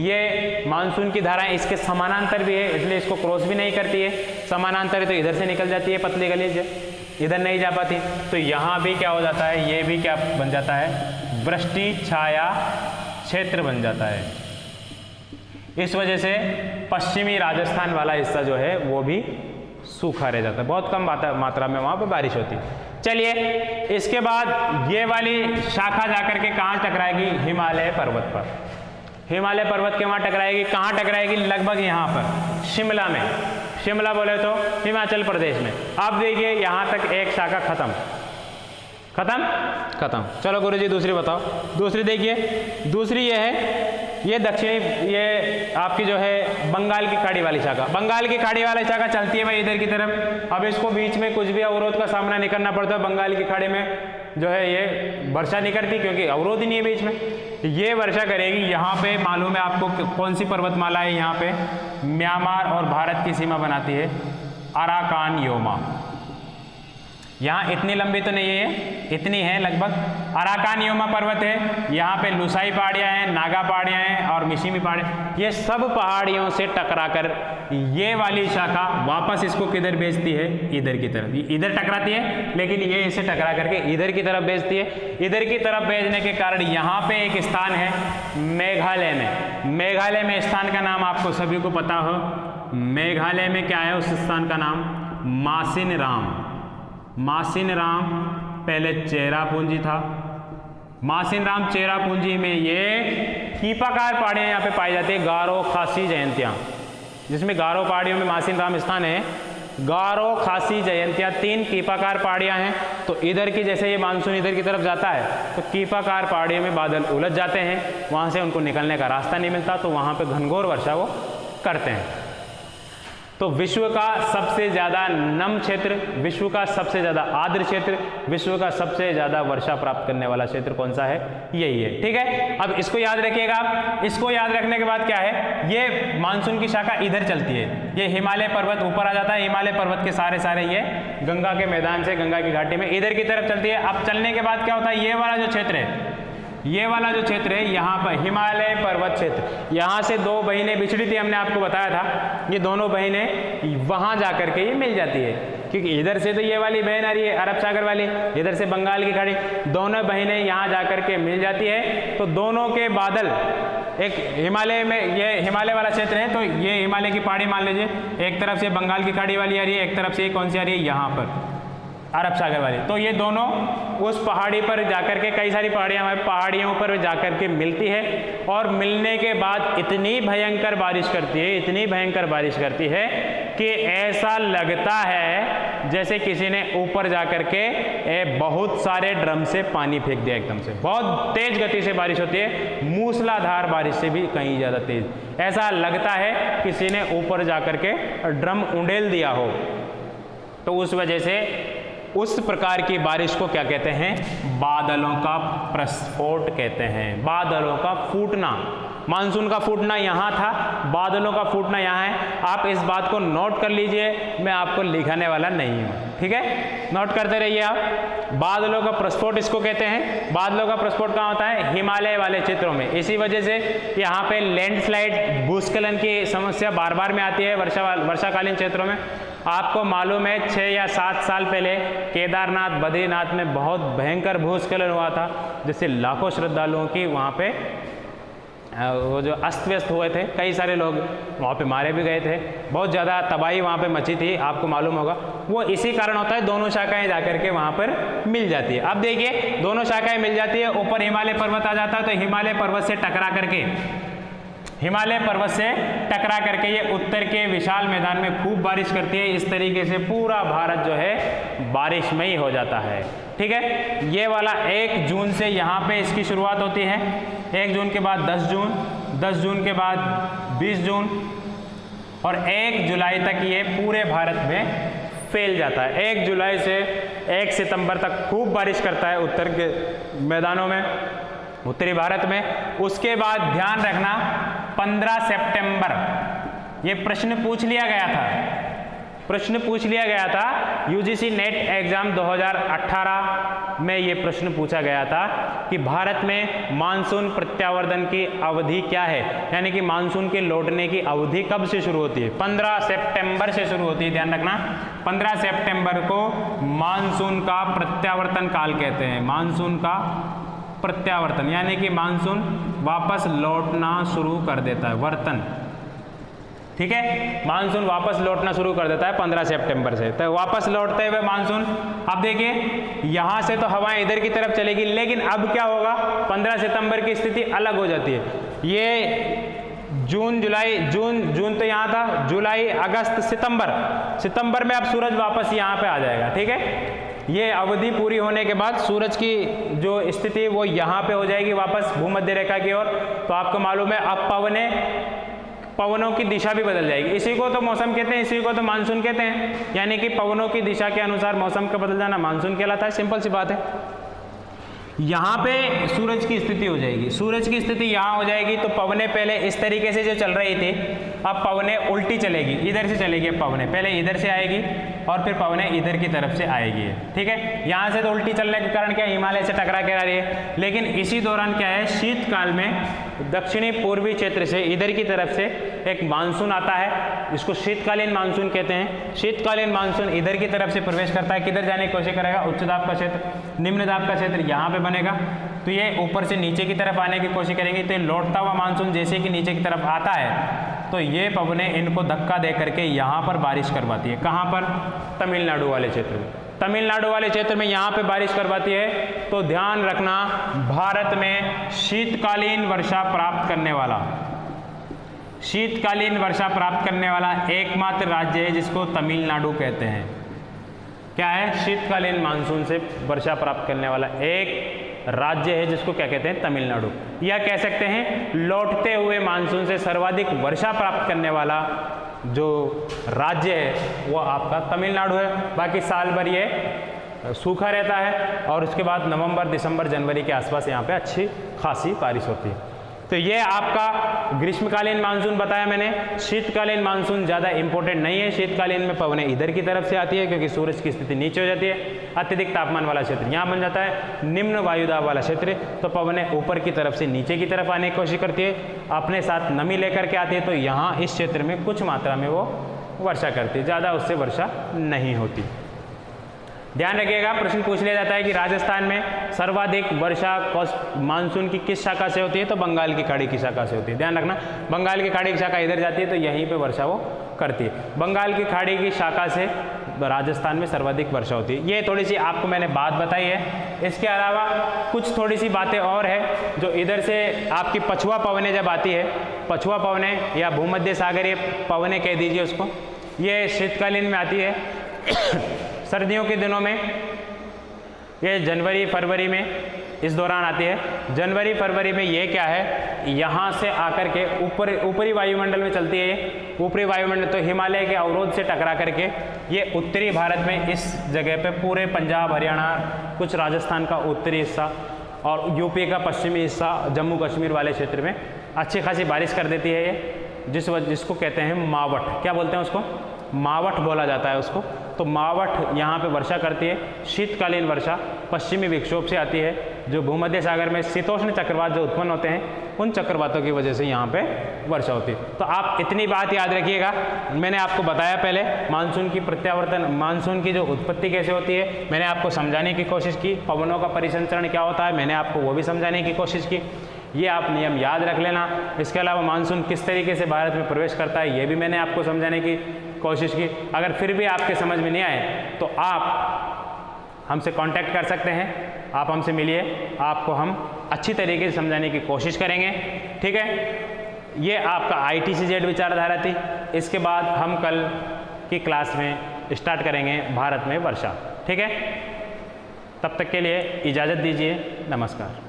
ये मानसून की धाराएं इसके समानांतर भी है, इसलिए इसको क्रॉस भी नहीं करती है। समानांतर तो इधर से निकल जाती है, पतली गली से इधर नहीं जा पाती। तो यहाँ भी क्या हो जाता है, ये भी क्या बन जाता है? वृष्टि छाया क्षेत्र बन जाता है। इस वजह से पश्चिमी राजस्थान वाला हिस्सा जो है वो भी सूखा रह जाता है, बहुत कम मात्रा में वहाँ पर बारिश होती है। चलिए इसके बाद ये वाली शाखा जाकर के कहाँ टकराएगी? हिमालय पर्वत पर। हिमालय पर्वत के वहाँ टकराएगी। कहाँ टकराएगी? लगभग यहाँ पर शिमला में। शिमला बोले तो हिमाचल प्रदेश में। अब देखिए यहाँ तक एक शाखा खत्म। चलो गुरुजी दूसरी बताओ। दूसरी देखिए, दूसरी ये है, ये दक्षिणी, ये आपकी जो है बंगाल की खाड़ी वाली शाखा। बंगाल की खाड़ी वाली शाखा चलती है भाई इधर की तरफ। अब इसको बीच में कुछ भी अवरोध का सामना नहीं करना पड़ता। बंगाल की खाड़ी में जो है ये वर्षा नहीं करती, क्योंकि अवरोध ही नहीं है बीच में। ये वर्षा करेगी यहाँ पे, मालूम है आपको कौन सी पर्वतमाला है यहाँ पे, म्यांमार और भारत की सीमा बनाती है, अराकान योमा। यहाँ इतनी लंबी तो नहीं है, इतनी है लगभग। अराकान योमा पर्वत है, यहाँ पे लुसाई पहाड़ियाँ हैं, नागा पहाड़ियाँ हैं और मिशिमी पहाड़ियाँ, ये सब पहाड़ियों से टकराकर ये वाली शाखा वापस इसको किधर भेजती है, इधर की तरफ। इधर टकराती है लेकिन ये इसे टकरा करके इधर की तरफ भेजती है। इधर की तरफ भेजने के कारण यहाँ पे एक स्थान है मेघालय में। मेघालय में स्थान का नाम आपको सभी को पता हो, मेघालय में क्या है उस स्थान का नाम, मासिनराम। मासिनराम पहले चेरापूंजी था। मासिनराम चेरापूंजी में ये कीपाकार पहाड़ियाँ यहाँ पे पाई जाती है, गारो खासी जयंतियाँ, जिसमें गारो पहाड़ियों में मासिनराम स्थान है। गारो खासी जयंतियाँ 3 कीपाकार पहाड़ियाँ हैं। तो इधर की जैसे ये मानसून इधर की तरफ जाता है तो कीपाकार पहाड़ियों में बादल उलझ जाते हैं, वहाँ से उनको निकलने का रास्ता नहीं मिलता, तो वहाँ पे घनघोर वर्षा वो करते हैं। तो विश्व का सबसे ज़्यादा नम क्षेत्र, विश्व का सबसे ज़्यादा आर्द्र क्षेत्र, विश्व का सबसे ज़्यादा वर्षा प्राप्त करने वाला क्षेत्र कौन सा है, यही है। ठीक है, अब इसको याद रखिएगा आप। इसको याद रखने के बाद क्या है, ये मानसून की शाखा इधर चलती है, ये हिमालय पर्वत ऊपर आ जाता है, हिमालय पर्वत के सारे ये गंगा के मैदान से, गंगा की घाटी में इधर की तरफ चलती है। अब चलने के बाद क्या होता है, ये वाला जो क्षेत्र है, ये वाला जो क्षेत्र है यहाँ पर हिमालय पर्वत क्षेत्र, यहाँ से 2 बहिनें बिछड़ी थी, हमने आपको बताया था। ये दोनों बहिनें वहाँ जाकर के ये मिल जाती है, क्योंकि इधर से तो ये वाली बहन आ रही है अरब सागर वाली, इधर से बंगाल की खाड़ी, दोनों बहिनें यहाँ जाकर के मिल जाती है। तो दोनों के बादल, एक हिमालय में, ये हिमालय वाला क्षेत्र है तो ये हिमालय की पहाड़ी मान लीजिए, एक तरफ से बंगाल की खाड़ी वाली आ रही है, एक तरफ से कौन सी आ रही है, यहाँ पर अरब सागर वाली। तो ये दोनों उस पहाड़ी पर जाकर के, कई सारी पहाड़ियाँ हमारे पहाड़ियों पर जाकर के मिलती है, और मिलने के बाद इतनी भयंकर बारिश करती है, इतनी भयंकर बारिश करती है कि ऐसा लगता है जैसे किसी ने ऊपर जाकर के बहुत सारे ड्रम से पानी फेंक दिया एकदम से। बहुत तेज गति से बारिश होती है, मूसलाधार बारिश से भी कहीं ज़्यादा तेज। ऐसा लगता है किसी ने ऊपर जाकर के ड्रम उंडेल दिया हो। तो उस वजह से उस प्रकार की बारिश को क्या कहते हैं, बादलों का प्रस्फोट कहते हैं, बादलों का फूटना। मानसून का फूटना यहाँ था, बादलों का फूटना यहाँ है। आप इस बात को नोट कर लीजिए, मैं आपको लिखाने वाला नहीं हूँ, ठीक है, नोट करते रहिए आप। बादलों का प्रस्फोट इसको कहते हैं। बादलों का प्रस्फोट कहाँ होता है, हिमालय वाले क्षेत्रों में। इसी वजह से यहाँ पे लैंडस्लाइड, भूस्खलन की समस्या बार बार में आती है वर्षाकालीन क्षेत्रों में। आपको मालूम है 6 या 7 साल पहले केदारनाथ, बद्रीनाथ में बहुत भयंकर भूस्खलन हुआ था, जिससे लाखों श्रद्धालुओं की वहाँ पे वो जो अस्त व्यस्त हुए थे, कई सारे लोग वहाँ पे मारे भी गए थे, बहुत ज़्यादा तबाही वहाँ पे मची थी, आपको मालूम होगा। वो इसी कारण होता है, दोनों शाखाएं जाकर के वहाँ पर मिल जाती है। अब देखिए, दोनों शाखाएं मिल जाती है, ऊपर हिमालय पर्वत आ जाता है, तो हिमालय पर्वत से टकरा करके, हिमालय पर्वत से टकरा करके ये उत्तर के विशाल मैदान में खूब बारिश करती है। इस तरीके से पूरा भारत जो है बारिशमयी हो जाता है, ठीक है। ये वाला 1 जून से यहाँ पे इसकी शुरुआत होती है, 1 जून के बाद 10 जून, 10 जून के बाद 20 जून और 1 जुलाई तक ये पूरे भारत में फैल जाता है। 1 जुलाई से 1 सितंबर तक खूब बारिश करता है उत्तर के मैदानों में, उत्तरी भारत में। उसके बाद ध्यान रखना, 15 सितंबर ये प्रश्न पूछ लिया गया था, प्रश्न पूछ लिया गया था यूजीसी नेट एग्जाम 2018 में। ये प्रश्न पूछा गया था कि भारत में मानसून प्रत्यावर्तन की अवधि क्या है, यानी कि मानसून के लौटने की अवधि कब से शुरू होती है। 15 सितंबर से शुरू होती है, ध्यान रखना। 15 सितंबर को मानसून का प्रत्यावर्तन काल कहते हैं, मानसून का प्रत्यावर्तन, यानी कि मानसून वापस लौटना शुरू कर देता है, वर्तन, ठीक है। मानसून वापस लौटना शुरू कर देता है 15 सितंबर से। तो वापस लौटते हुए मानसून, अब देखिए यहाँ से तो हवाएं इधर की तरफ चलेगी, लेकिन अब क्या होगा, 15 सितंबर की स्थिति अलग हो जाती है। ये जून, जुलाई, जून तो यहाँ था, जुलाई, अगस्त, सितंबर में अब सूरज वापस यहाँ पे आ जाएगा, ठीक है। ये अवधि पूरी होने के बाद सूरज की जो स्थिति वो यहाँ पे हो जाएगी वापस भूमध्य रेखा की ओर। तो आपको मालूम है अब पवनों की दिशा भी बदल जाएगी। इसी को तो मौसम कहते हैं, इसी को तो मानसून कहते हैं, यानी कि पवनों की दिशा के अनुसार मौसम का बदल जाना मानसून कहलाता है। सिंपल सी बात है। यहाँ पे सूरज की स्थिति हो जाएगी, सूरज की स्थिति यहाँ हो जाएगी तो पवनें पहले इस तरीके से जो चल रही थी, अब पवनें उल्टी चलेगी, इधर से चलेगी। अब पवनें पहले इधर से आएगी और फिर पवनें इधर की तरफ से आएगी, ठीक है। यहाँ से तो उल्टी चलने के कारण क्या हिमालय से टकरा के आ रही है, लेकिन इसी दौरान क्या है, शीतकाल में दक्षिणी पूर्वी क्षेत्र से इधर की तरफ से एक मानसून आता है, इसको शीतकालीन मानसून कहते हैं। शीतकालीन मानसून इधर की तरफ से प्रवेश करता है, किधर जाने की कोशिश करेगा, उच्च दाब का क्षेत्र, निम्न दाब का क्षेत्र यहाँ पे बनेगा, तो ये ऊपर से नीचे की तरफ आने की कोशिश करेंगे। तो लौटता हुआ मानसून जैसे कि नीचे की तरफ आता है तो ये पवनें इनको धक्का दे करके यहाँ पर बारिश करवाती है। कहाँ पर, तमिलनाडु वाले क्षेत्र में, तमिलनाडु वाले क्षेत्र में यहाँ पे बारिश करवाती है। तो ध्यान रखना, भारत में शीतकालीन वर्षा प्राप्त करने वाला, शीतकालीन वर्षा प्राप्त करने वाला एकमात्र राज्य है जिसको तमिलनाडु कहते हैं। क्या है, शीतकालीन मानसून से वर्षा प्राप्त करने वाला एक राज्य है जिसको क्या कहते हैं, तमिलनाडु। या कह सकते हैं लौटते हुए मानसून से सर्वाधिक वर्षा प्राप्त करने वाला जो राज्य है वो आपका तमिलनाडु है। बाकी साल भर ये सूखा रहता है और उसके बाद नवंबर, दिसंबर, जनवरी के आसपास यहाँ पे अच्छी खासी बारिश होती है। तो ये आपका ग्रीष्मकालीन मानसून बताया मैंने। शीतकालीन मानसून ज़्यादा इंपॉर्टेंट नहीं है। शीतकालीन में पवनें इधर की तरफ से आती है क्योंकि सूरज की स्थिति नीचे हो जाती है। अत्यधिक तापमान वाला क्षेत्र यहाँ बन जाता है, निम्न वायुदाब वाला क्षेत्र, तो पवनें ऊपर की तरफ से नीचे की तरफ आने की कोशिश करती है, अपने साथ नमी लेकर के आती है। तो यहाँ इस क्षेत्र में कुछ मात्रा में वो वर्षा करती है, ज़्यादा उससे वर्षा नहीं होती। ध्यान रखिएगा, प्रश्न पूछ लिया जाता है कि राजस्थान में सर्वाधिक वर्षा मानसून की किस शाखा से होती है, तो बंगाल की खाड़ी की शाखा से होती है। ध्यान रखना, बंगाल की खाड़ी की शाखा इधर जाती है तो यहीं पे वर्षा वो करती है। बंगाल की खाड़ी की शाखा से राजस्थान में सर्वाधिक वर्षा होती है। ये थोड़ी सी आपको मैंने बात बताई है। इसके अलावा कुछ थोड़ी सी बातें और है जो इधर से आपकी पछुआ पवनें जब आती है, पछुआ पवनें या भूमध्य सागरीय पवनें कह दीजिए उसको, ये शीतकालीन में आती है। सर्दियों के दिनों में ये जनवरी फरवरी में इस दौरान आती है। जनवरी फरवरी में ये क्या है, यहाँ से आकर के ऊपरी वायुमंडल में चलती है। ये ऊपरी वायुमंडल तो हिमालय के अवरोध से टकरा करके ये उत्तरी भारत में इस जगह पे पूरे पंजाब, हरियाणा, कुछ राजस्थान का उत्तरी हिस्सा और यूपी का पश्चिमी हिस्सा, जम्मू कश्मीर वाले क्षेत्र में अच्छी खासी बारिश कर देती है ये, जिसको कहते हैं मावठ। क्या बोलते हैं उसको, मावठ बोला जाता है उसको। तो मावठ यहाँ पे वर्षा करती है। शीतकालीन वर्षा पश्चिमी विक्षोभ से आती है, जो भूमध्य सागर में शीतोष्ण चक्रवात जो उत्पन्न होते हैं उन चक्रवातों की वजह से यहाँ पे वर्षा होती है। तो आप इतनी बात याद रखिएगा, मैंने आपको बताया पहले मानसून की प्रत्यावर्तन, मानसून की जो उत्पत्ति कैसे होती है मैंने आपको समझाने की कोशिश की। पवनों का परिसंचरण क्या होता है मैंने आपको वो भी समझाने की कोशिश की। ये आप नियम याद रख लेना। इसके अलावा मानसून किस तरीके से भारत में प्रवेश करता है ये भी मैंने आपको समझाने की कोशिश की। अगर फिर भी आपके समझ में नहीं आए तो आप हमसे कांटेक्ट कर सकते हैं, आप हमसे मिलिए, आपको हम अच्छी तरीके से समझाने की कोशिश करेंगे, ठीक है। ये आपका ITCZ विचारधारा थी। इसके बाद हम कल की क्लास में स्टार्ट करेंगे भारत में वर्षा, ठीक है। तब तक के लिए इजाज़त दीजिए, नमस्कार।